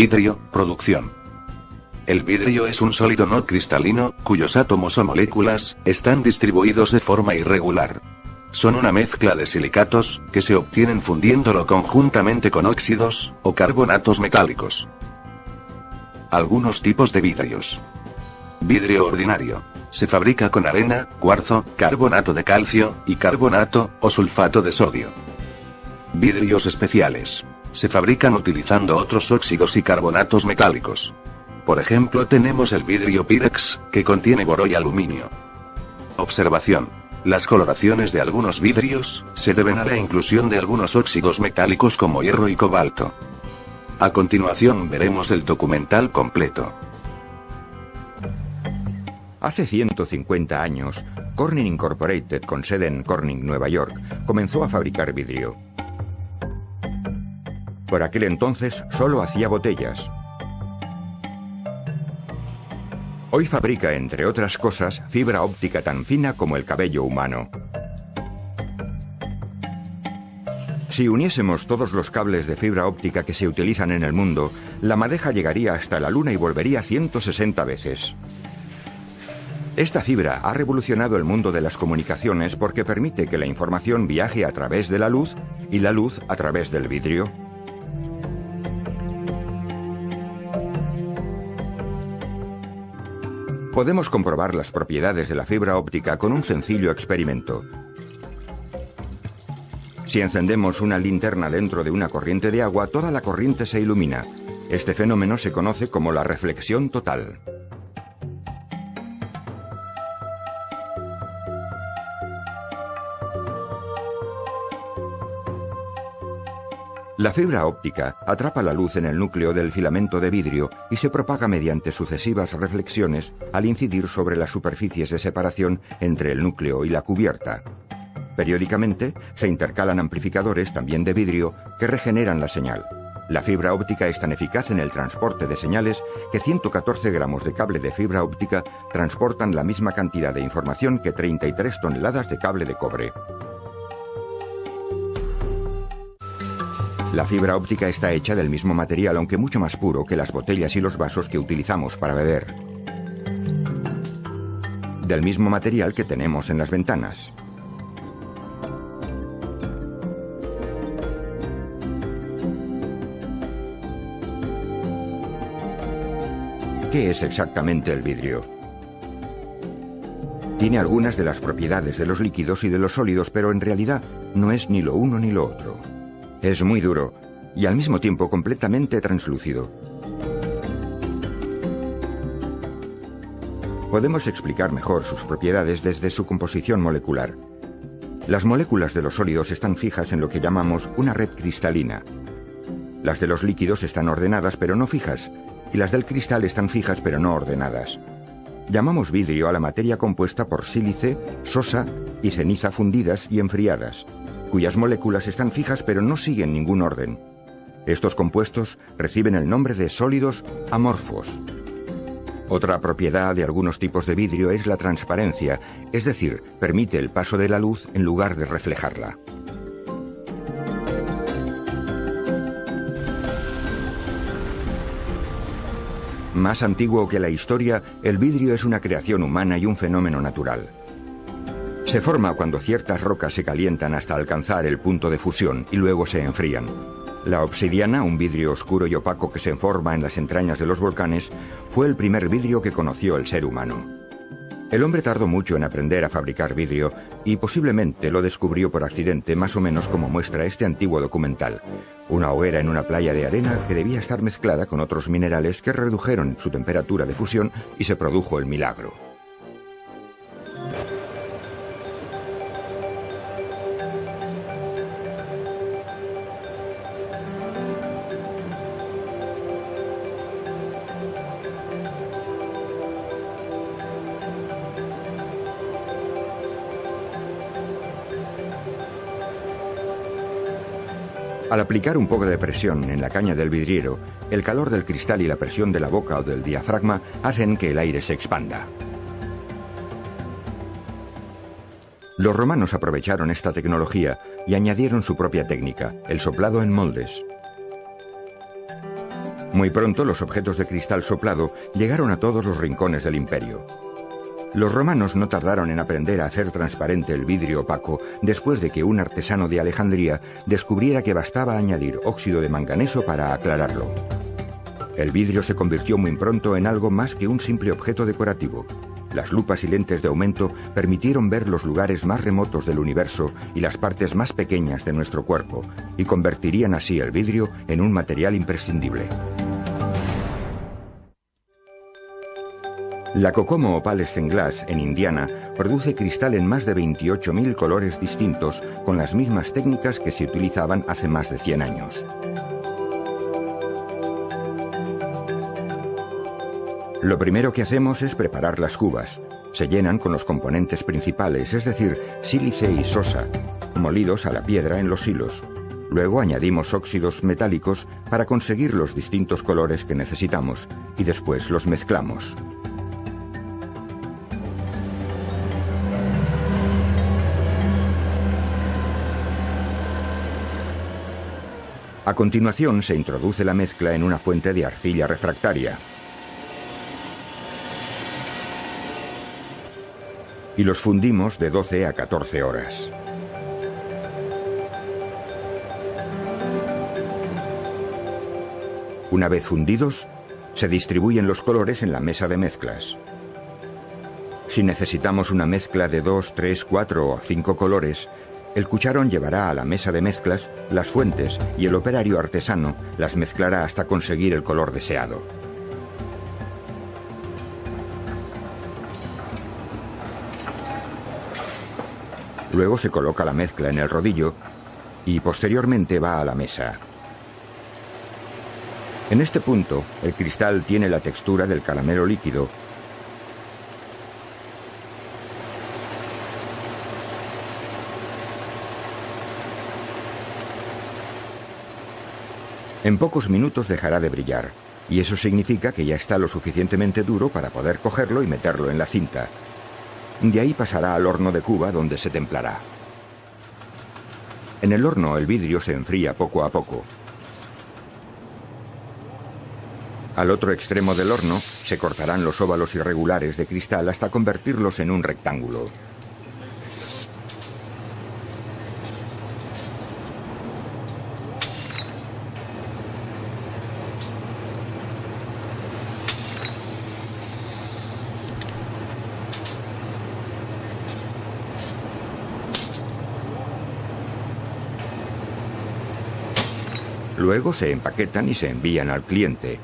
Vidrio, producción. El vidrio es un sólido no cristalino, cuyos átomos o moléculas están distribuidos de forma irregular. Son una mezcla de silicatos, que se obtienen fundiéndolo conjuntamente con óxidos, o carbonatos metálicos. Algunos tipos de vidrios. Vidrio ordinario. Se fabrica con arena, cuarzo, carbonato de calcio, y carbonato, o sulfato de sodio. Vidrios especiales. Se fabrican utilizando otros óxidos y carbonatos metálicos. Por ejemplo, tenemos el vidrio Pyrex, que contiene boro y aluminio. Observación. Las coloraciones de algunos vidrios se deben a la inclusión de algunos óxidos metálicos como hierro y cobalto. A continuación veremos el documental completo. Hace 150 años, Corning Incorporated, con sede en Corning, Nueva York, comenzó a fabricar vidrio. Por aquel entonces solo hacía botellas. Hoy fabrica, entre otras cosas, fibra óptica tan fina como el cabello humano. Si uniésemos todos los cables de fibra óptica que se utilizan en el mundo, la madeja llegaría hasta la Luna y volvería 160 veces. Esta fibra ha revolucionado el mundo de las comunicaciones porque permite que la información viaje a través de la luz y la luz a través del vidrio. Podemos comprobar las propiedades de la fibra óptica con un sencillo experimento. Si encendemos una linterna dentro de una corriente de agua, toda la corriente se ilumina. Este fenómeno se conoce como la reflexión total. La fibra óptica atrapa la luz en el núcleo del filamento de vidrio y se propaga mediante sucesivas reflexiones al incidir sobre las superficies de separación entre el núcleo y la cubierta. Periódicamente se intercalan amplificadores, también de vidrio, que regeneran la señal. La fibra óptica es tan eficaz en el transporte de señales que 114 gramos de cable de fibra óptica transportan la misma cantidad de información que 33 toneladas de cable de cobre. La fibra óptica está hecha del mismo material, aunque mucho más puro que las botellas y los vasos que utilizamos para beber. Del mismo material que tenemos en las ventanas. ¿Qué es exactamente el vidrio? Tiene algunas de las propiedades de los líquidos y de los sólidos, pero en realidad no es ni lo uno ni lo otro. Es muy duro y al mismo tiempo completamente translúcido. Podemos explicar mejor sus propiedades desde su composición molecular. Las moléculas de los sólidos están fijas en lo que llamamos una red cristalina. Las de los líquidos están ordenadas pero no fijas, y las del cristal están fijas pero no ordenadas. Llamamos vidrio a la materia compuesta por sílice, sosa y ceniza fundidas y enfriadas, cuyas moléculas están fijas pero no siguen ningún orden. Estos compuestos reciben el nombre de sólidos amorfos. Otra propiedad de algunos tipos de vidrio es la transparencia, es decir, permite el paso de la luz en lugar de reflejarla. Más antiguo que la historia, el vidrio es una creación humana y un fenómeno natural. Se forma cuando ciertas rocas se calientan hasta alcanzar el punto de fusión y luego se enfrían. La obsidiana, un vidrio oscuro y opaco que se forma en las entrañas de los volcanes, fue el primer vidrio que conoció el ser humano. El hombre tardó mucho en aprender a fabricar vidrio y posiblemente lo descubrió por accidente, más o menos como muestra este antiguo documental. Una hoguera en una playa de arena que debía estar mezclada con otros minerales que redujeron su temperatura de fusión y se produjo el milagro. Al aplicar un poco de presión en la caña del vidriero, el calor del cristal y la presión de la boca o del diafragma hacen que el aire se expanda. Los romanos aprovecharon esta tecnología y añadieron su propia técnica, el soplado en moldes. Muy pronto los objetos de cristal soplado llegaron a todos los rincones del imperio. Los romanos no tardaron en aprender a hacer transparente el vidrio opaco después de que un artesano de Alejandría descubriera que bastaba añadir óxido de manganeso para aclararlo. El vidrio se convirtió muy pronto en algo más que un simple objeto decorativo. Las lupas y lentes de aumento permitieron ver los lugares más remotos del universo y las partes más pequeñas de nuestro cuerpo, y convertirían así el vidrio en un material imprescindible. La Kokomo Opalescent Glass, en Indiana, produce cristal en más de 28.000 colores distintos con las mismas técnicas que se utilizaban hace más de 100 años. Lo primero que hacemos es preparar las cubas. Se llenan con los componentes principales, es decir, sílice y sosa, molidos a la piedra en los hilos. Luego añadimos óxidos metálicos para conseguir los distintos colores que necesitamos y después los mezclamos. A continuación se introduce la mezcla en una fuente de arcilla refractaria y los fundimos de 12 a 14 horas. Una vez fundidos, se distribuyen los colores en la mesa de mezclas. Si necesitamos una mezcla de 2, 3, 4 o 5 colores, el cucharón llevará a la mesa de mezclas las fuentes y el operario artesano las mezclará hasta conseguir el color deseado. Luego se coloca la mezcla en el rodillo y posteriormente va a la mesa. En este punto, el cristal tiene la textura del caramelo líquido En pocos minutos dejará de brillar, y eso significa que ya está lo suficientemente duro para poder cogerlo y meterlo en la cinta. De ahí pasará al horno de cuba, donde se templará. En el horno el vidrio se enfría poco a poco. Al otro extremo del horno se cortarán los óvalos irregulares de cristal hasta convertirlos en un rectángulo. Luego se empaquetan y se envían al cliente.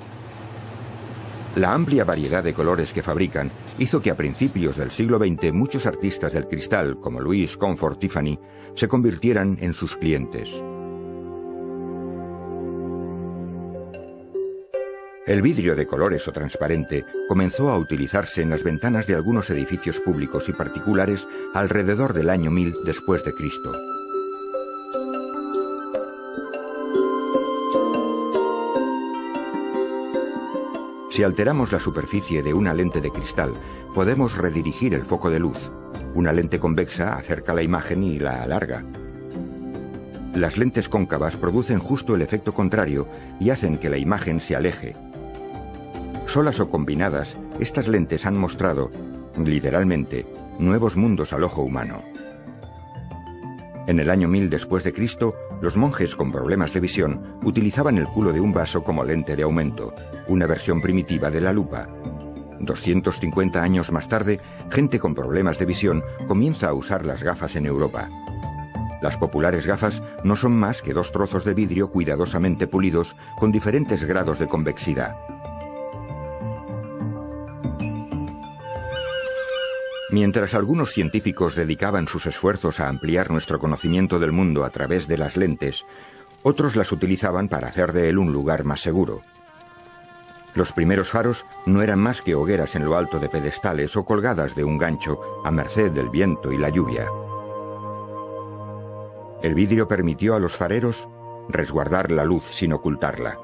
La amplia variedad de colores que fabrican hizo que a principios del siglo XX muchos artistas del cristal, como Louis Comfort Tiffany, se convirtieran en sus clientes. El vidrio de colores o transparente comenzó a utilizarse en las ventanas de algunos edificios públicos y particulares alrededor del año 1000 después de Cristo. Si alteramos la superficie de una lente de cristal, podemos redirigir el foco de luz. Una lente convexa acerca la imagen y la alarga. Las lentes cóncavas producen justo el efecto contrario y hacen que la imagen se aleje. Solas o combinadas, estas lentes han mostrado, literalmente, nuevos mundos al ojo humano. En el año 1000 después de Cristo, los monjes con problemas de visión utilizaban el culo de un vaso como lente de aumento, una versión primitiva de la lupa. 250 años más tarde, gente con problemas de visión comienza a usar las gafas en Europa. Las populares gafas no son más que dos trozos de vidrio cuidadosamente pulidos con diferentes grados de convexidad. Mientras algunos científicos dedicaban sus esfuerzos a ampliar nuestro conocimiento del mundo a través de las lentes, otros las utilizaban para hacer de él un lugar más seguro. Los primeros faros no eran más que hogueras en lo alto de pedestales o colgadas de un gancho a merced del viento y la lluvia. El vidrio permitió a los fareros resguardar la luz sin ocultarla.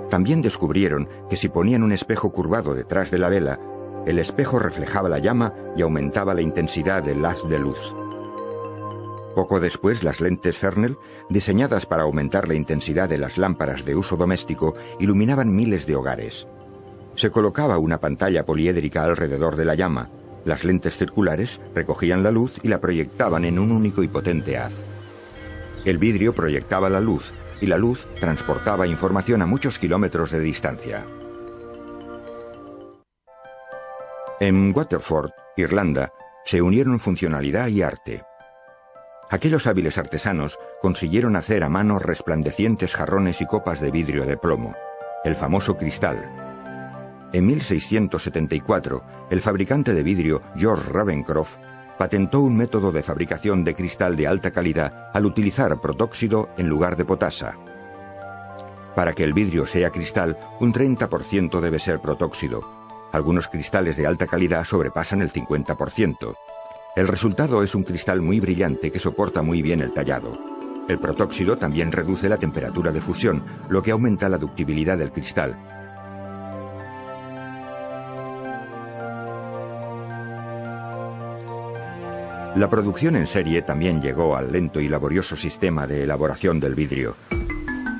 También descubrieron que si ponían un espejo curvado detrás de la vela, el espejo reflejaba la llama y aumentaba la intensidad del haz de luz. Poco después, las lentes Fresnel, diseñadas para aumentar la intensidad de las lámparas de uso doméstico, iluminaban miles de hogares. Se colocaba una pantalla poliédrica alrededor de la llama. Las lentes circulares recogían la luz y la proyectaban en un único y potente haz. El vidrio proyectaba la luz y la luz transportaba información a muchos kilómetros de distancia. En Waterford, Irlanda, se unieron funcionalidad y arte. Aquellos hábiles artesanos consiguieron hacer a mano resplandecientes jarrones y copas de vidrio de plomo, el famoso cristal. En 1674, el fabricante de vidrio George Ravencroft patentó un método de fabricación de cristal de alta calidad al utilizar protóxido en lugar de potasa. Para que el vidrio sea cristal, un 30% debe ser protóxido. Algunos cristales de alta calidad sobrepasan el 50%. El resultado es un cristal muy brillante que soporta muy bien el tallado. El protóxido también reduce la temperatura de fusión, lo que aumenta la ductibilidad del cristal. La producción en serie también llegó al lento y laborioso sistema de elaboración del vidrio.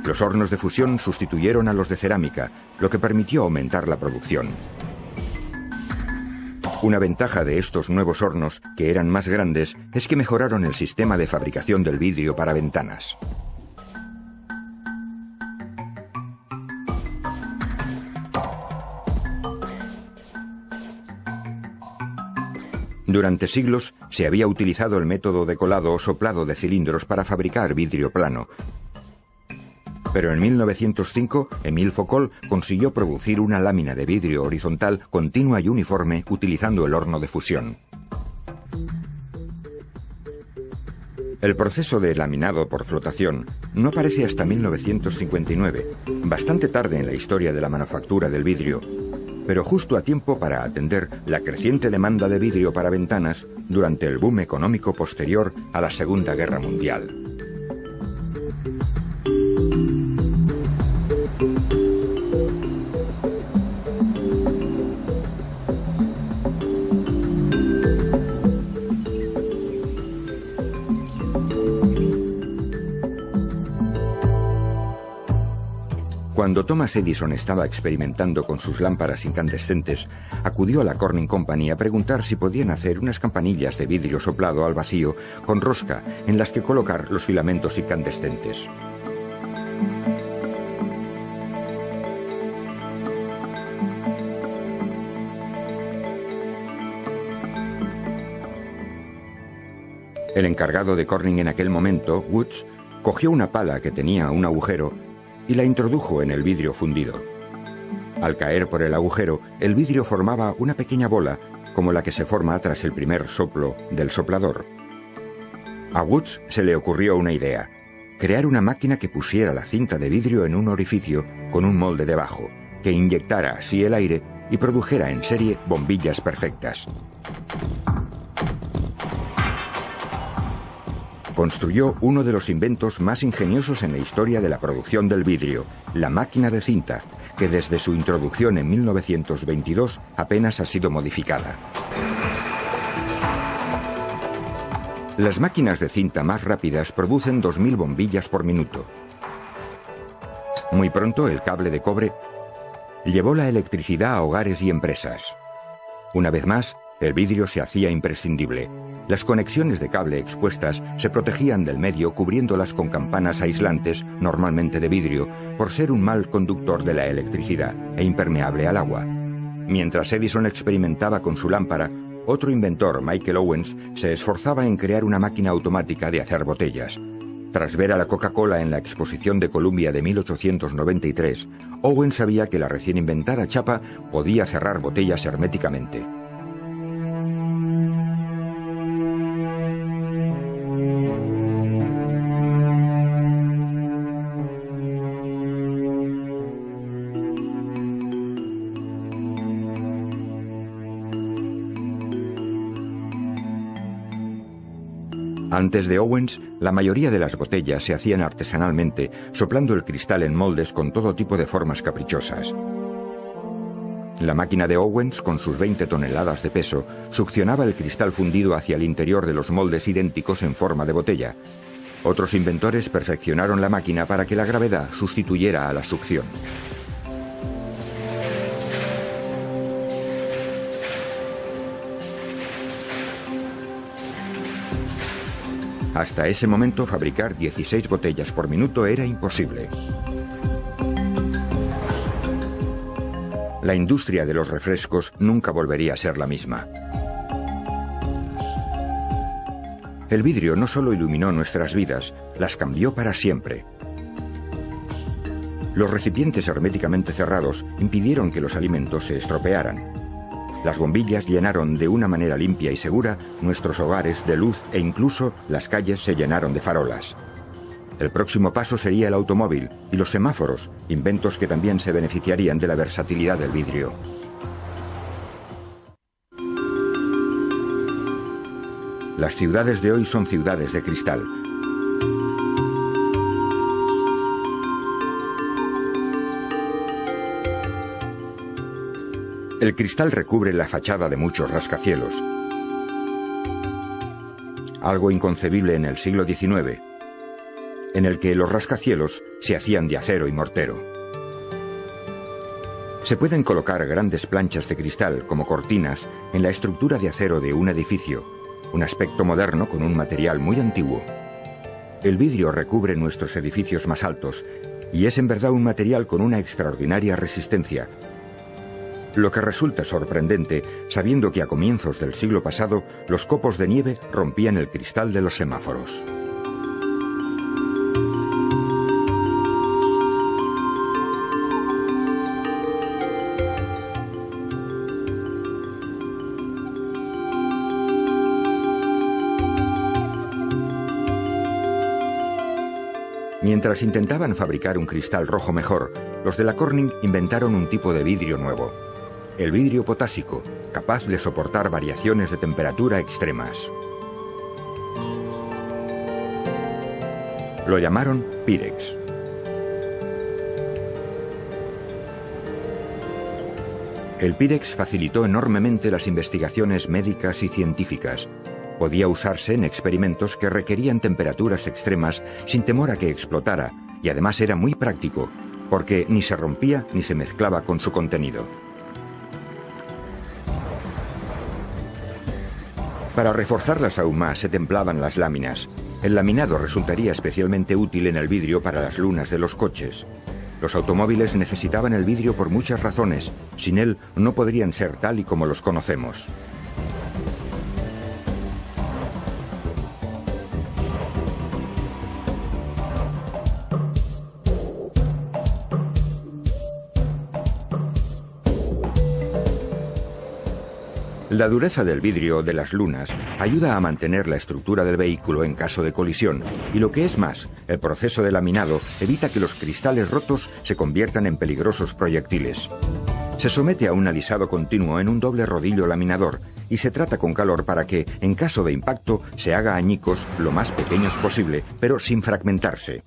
Los hornos de fusión sustituyeron a los de cerámica, lo que permitió aumentar la producción. Una ventaja de estos nuevos hornos, que eran más grandes, es que mejoraron el sistema de fabricación del vidrio para ventanas. Durante siglos se había utilizado el método de colado o soplado de cilindros para fabricar vidrio plano. Pero en 1905, Émile Foucault consiguió producir una lámina de vidrio horizontal continua y uniforme utilizando el horno de fusión. El proceso de laminado por flotación no aparece hasta 1959, bastante tarde en la historia de la manufactura del vidrio, pero justo a tiempo para atender la creciente demanda de vidrio para ventanas durante el boom económico posterior a la Segunda Guerra Mundial. Cuando Thomas Edison estaba experimentando con sus lámparas incandescentes, acudió a la Corning Company a preguntar si podían hacer unas campanillas de vidrio soplado al vacío con rosca en las que colocar los filamentos incandescentes. El encargado de Corning en aquel momento, Woods, cogió una pala que tenía un agujero y la introdujo en el vidrio fundido. Al caer por el agujero, el vidrio formaba una pequeña bola, como la que se forma tras el primer soplo del soplador. A Woods se le ocurrió una idea: crear una máquina que pusiera la cinta de vidrio en un orificio con un molde debajo, que inyectara así el aire y produjera en serie bombillas perfectas. Construyó uno de los inventos más ingeniosos en la historia de la producción del vidrio, la máquina de cinta, que desde su introducción en 1922 apenas ha sido modificada. Las máquinas de cinta más rápidas producen 2000 bombillas por minuto. Muy pronto el cable de cobre llevó la electricidad a hogares y empresas. Una vez más, el vidrio se hacía imprescindible. Las conexiones de cable expuestas se protegían del medio cubriéndolas con campanas aislantes, normalmente de vidrio, por ser un mal conductor de la electricidad e impermeable al agua. Mientras Edison experimentaba con su lámpara, otro inventor, Michael Owens, se esforzaba en crear una máquina automática de hacer botellas. Tras ver a la Coca-Cola en la Exposición de Columbia de 1893, Owens sabía que la recién inventada chapa podía cerrar botellas herméticamente. Antes de Owens, la mayoría de las botellas se hacían artesanalmente, soplando el cristal en moldes con todo tipo de formas caprichosas. La máquina de Owens, con sus 20 toneladas de peso, succionaba el cristal fundido hacia el interior de los moldes idénticos en forma de botella. Otros inventores perfeccionaron la máquina para que la gravedad sustituyera a la succión. Hasta ese momento, fabricar 16 botellas por minuto era imposible. La industria de los refrescos nunca volvería a ser la misma. El vidrio no solo iluminó nuestras vidas, las cambió para siempre. Los recipientes herméticamente cerrados impidieron que los alimentos se estropearan. Las bombillas llenaron de una manera limpia y segura nuestros hogares de luz e incluso las calles se llenaron de farolas. El próximo paso sería el automóvil y los semáforos, inventos que también se beneficiarían de la versatilidad del vidrio. Las ciudades de hoy son ciudades de cristal. El cristal recubre la fachada de muchos rascacielos. Algo inconcebible en el siglo XIX, en el que los rascacielos se hacían de acero y mortero. Se pueden colocar grandes planchas de cristal como cortinas en la estructura de acero de un edificio, un aspecto moderno con un material muy antiguo. El vidrio recubre nuestros edificios más altos y es en verdad un material con una extraordinaria resistencia, lo que resulta sorprendente sabiendo que a comienzos del siglo pasado los copos de nieve rompían el cristal de los semáforos. Mientras intentaban fabricar un cristal rojo mejor, los de la Corning inventaron un tipo de vidrio nuevo, el vidrio potásico, capaz de soportar variaciones de temperatura extremas. Lo llamaron Pyrex. El Pyrex facilitó enormemente las investigaciones médicas y científicas. Podía usarse en experimentos que requerían temperaturas extremas sin temor a que explotara, y además era muy práctico, porque ni se rompía ni se mezclaba con su contenido. Para reforzarlas aún más se templaban las láminas. El laminado resultaría especialmente útil en el vidrio para las lunas de los coches. Los automóviles necesitaban el vidrio por muchas razones. Sin él no podrían ser tal y como los conocemos. La dureza del vidrio de las lunas ayuda a mantener la estructura del vehículo en caso de colisión, y lo que es más, el proceso de laminado evita que los cristales rotos se conviertan en peligrosos proyectiles. Se somete a un alisado continuo en un doble rodillo laminador y se trata con calor para que, en caso de impacto, se haga añicos lo más pequeños posible, pero sin fragmentarse.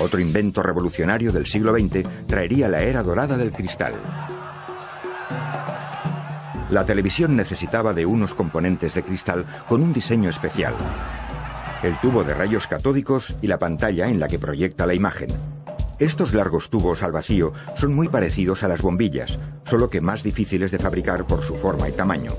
Otro invento revolucionario del siglo XX traería la era dorada del cristal. La televisión necesitaba de unos componentes de cristal con un diseño especial: el tubo de rayos catódicos y la pantalla en la que proyecta la imagen. Estos largos tubos al vacío son muy parecidos a las bombillas, solo que más difíciles de fabricar por su forma y tamaño.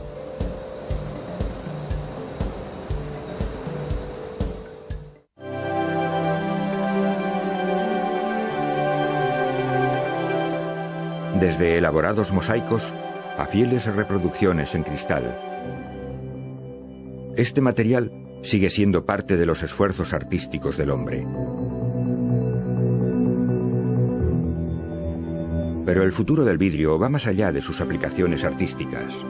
Desde elaborados mosaicos a fieles reproducciones en cristal. Este material sigue siendo parte de los esfuerzos artísticos del hombre. Pero el futuro del vidrio va más allá de sus aplicaciones artísticas.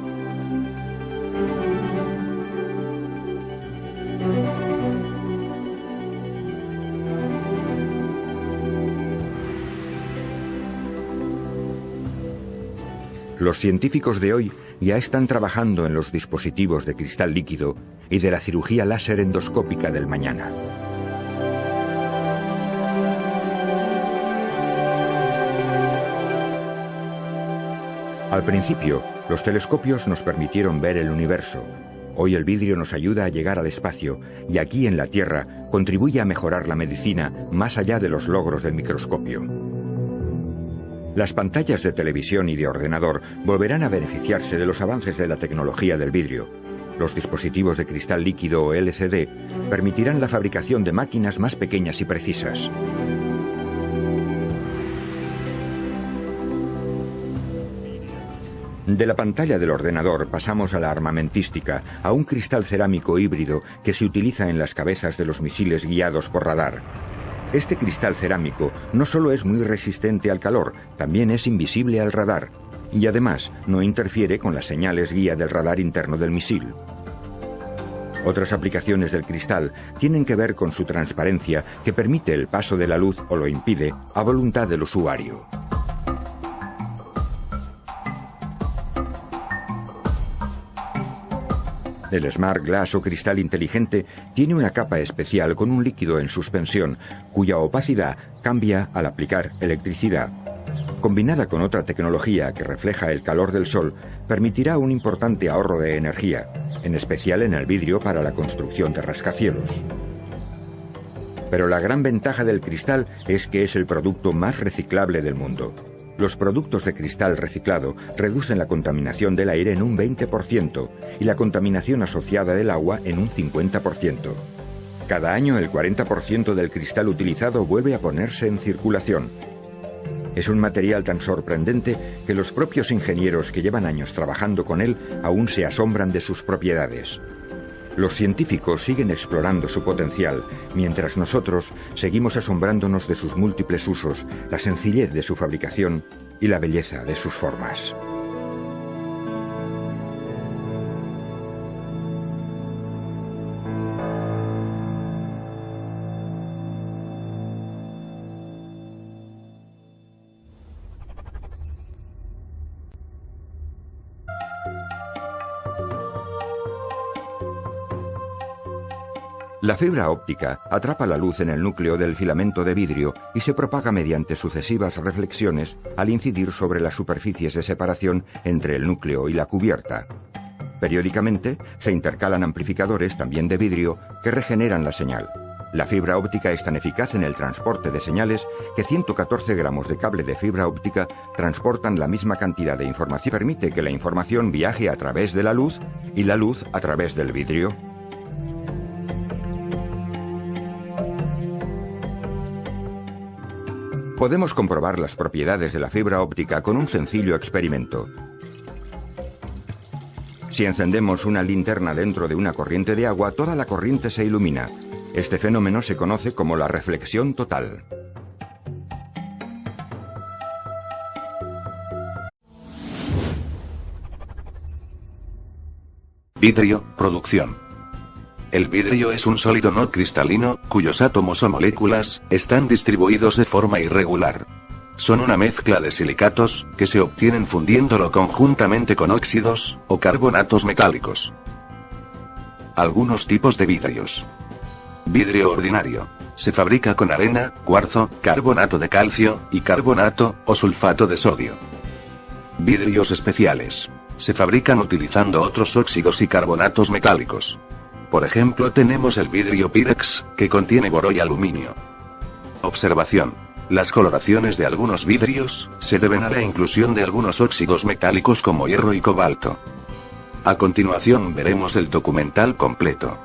Los científicos de hoy ya están trabajando en los dispositivos de cristal líquido y de la cirugía láser endoscópica del mañana. Al principio, los telescopios nos permitieron ver el universo. Hoy el vidrio nos ayuda a llegar al espacio y aquí en la Tierra contribuye a mejorar la medicina más allá de los logros del microscopio. Las pantallas de televisión y de ordenador volverán a beneficiarse de los avances de la tecnología del vidrio. Los dispositivos de cristal líquido o LCD permitirán la fabricación de máquinas más pequeñas y precisas. De la pantalla del ordenador pasamos a la armamentística, a un cristal cerámico híbrido que se utiliza en las cabezas de los misiles guiados por radar. Este cristal cerámico no solo es muy resistente al calor, también es invisible al radar, y además no interfiere con las señales guía del radar interno del misil. Otras aplicaciones del cristal tienen que ver con su transparencia, que permite el paso de la luz o lo impide a voluntad del usuario. El Smart Glass o cristal inteligente tiene una capa especial con un líquido en suspensión, cuya opacidad cambia al aplicar electricidad. Combinada con otra tecnología que refleja el calor del sol, permitirá un importante ahorro de energía, en especial en el vidrio para la construcción de rascacielos. Pero la gran ventaja del cristal es que es el producto más reciclable del mundo. Los productos de cristal reciclado reducen la contaminación del aire en un 20% y la contaminación asociada del agua en un 50%. Cada año el 40% del cristal utilizado vuelve a ponerse en circulación. Es un material tan sorprendente que los propios ingenieros que llevan años trabajando con él aún se asombran de sus propiedades. Los científicos siguen explorando su potencial, mientras nosotros seguimos asombrándonos de sus múltiples usos, la sencillez de su fabricación y la belleza de sus formas. La fibra óptica atrapa la luz en el núcleo del filamento de vidrio y se propaga mediante sucesivas reflexiones al incidir sobre las superficies de separación entre el núcleo y la cubierta. Periódicamente se intercalan amplificadores también de vidrio que regeneran la señal. La fibra óptica es tan eficaz en el transporte de señales que 114 gramos de cable de fibra óptica transportan la misma cantidad de información. Permite que la información viaje a través de la luz y la luz a través del vidrio. Podemos comprobar las propiedades de la fibra óptica con un sencillo experimento. Si encendemos una linterna dentro de una corriente de agua, toda la corriente se ilumina. Este fenómeno se conoce como la reflexión total. Vidrio, producción. El vidrio es un sólido no cristalino, cuyos átomos o moléculas están distribuidos de forma irregular. Son una mezcla de silicatos, que se obtienen fundiéndolo conjuntamente con óxidos, o carbonatos metálicos. Algunos tipos de vidrios. Vidrio ordinario. Se fabrica con arena, cuarzo, carbonato de calcio, y carbonato, o sulfato de sodio. Vidrios especiales. Se fabrican utilizando otros óxidos y carbonatos metálicos. Por ejemplo, tenemos el vidrio Pyrex, que contiene boro y aluminio. Observación. Las coloraciones de algunos vidrios se deben a la inclusión de algunos óxidos metálicos como hierro y cobalto. A continuación veremos el documental completo.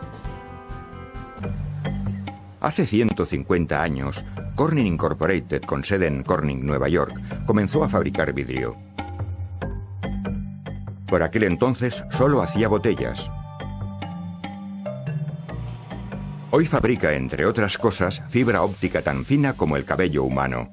Hace 150 años, Corning Incorporated, con sede en Corning, Nueva York, comenzó a fabricar vidrio. Por aquel entonces solo hacía botellas. Hoy fabrica, entre otras cosas, fibra óptica tan fina como el cabello humano.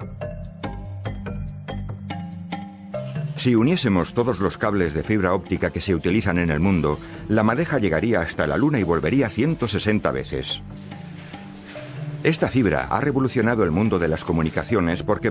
Si uniésemos todos los cables de fibra óptica que se utilizan en el mundo, la madeja llegaría hasta la Luna y volvería 160 veces. Esta fibra ha revolucionado el mundo de las comunicaciones porque